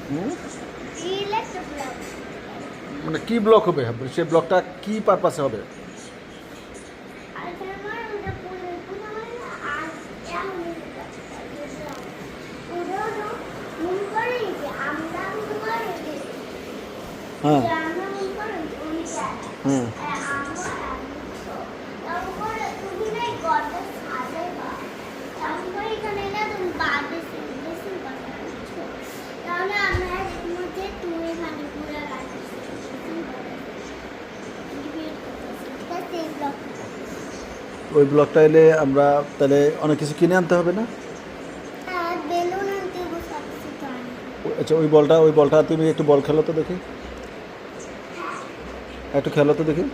হুম? Electric block. মানে কি block হবে, সে ব্লকটা কি পারপাসে হবে? আর তোমার ওটা পুরো পুরো হয় না, আর এমন পুরো মন করে যে আমরা তোমার হ্যাঁ, যে আমরা মন করে ওইটা হ্যাঁ। আমার তারপরে তুমি না গড়টা সাজাইবা, তারপরে এখানে না তুমি বাদে সিলেকশন করতে পারছো, তাহলে আমরা এর মধ্যে তুমি মানে পুরো গাড়ি সিলেকশন করতে ডিবেট করতেছি, তাতে ব্লক ওই ব্লকটা এলে আমরা তাহলে অনেক কিছু কিনে আনতে হবে না? আর বেলুন আনতে সব কিছু তো আনি। আচ্ছা, ওই বলটা তুমি একটু বল খেলো তো দেখি, একটু খেলো তো দেখি।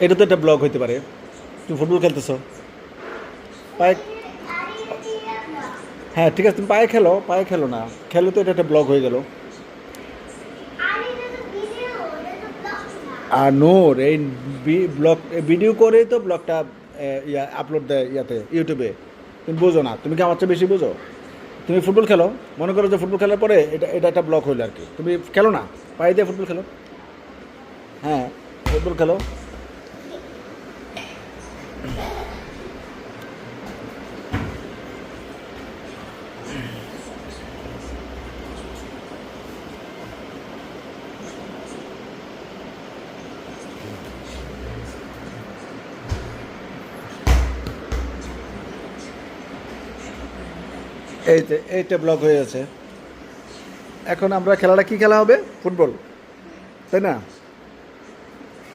এটা তো একটা ব্লক হইতে পারে। তুমি ফুটবল খেলতেছো, পায়ে। আর এটা দিয়ে ব্লক। হ্যাঁ ঠিক আছে, তুমি পায়ে খেলো না, খেলো তো এটা একটা ব্লক হয়ে গেল। আর এটা তো ভিডিও, এটা তো ব্লক না। আর নোর এই ব্লগ ভিডিও করেই তো ব্লগটা আপলোড দেয় ইয়াতে, ইউটিউবে। তুমি বোঝো না, তুমি কি আমার চেয়ে বেশি বোঝো? তুমি ফুটবল খেলো, মনে করো যে ফুটবল খেলার পরে এটা এটা একটা ব্লক হইলো আর কি, তুমি খেলো না, পায়ে দিয়ে ফুটবল খেলো। হ্যাঁ, ফুটবল খেলো। এইটা ব্লক হয়ে আছে। এখন আমরা খেলাটা কি খেলা হবে? ফুটবল, তাই না?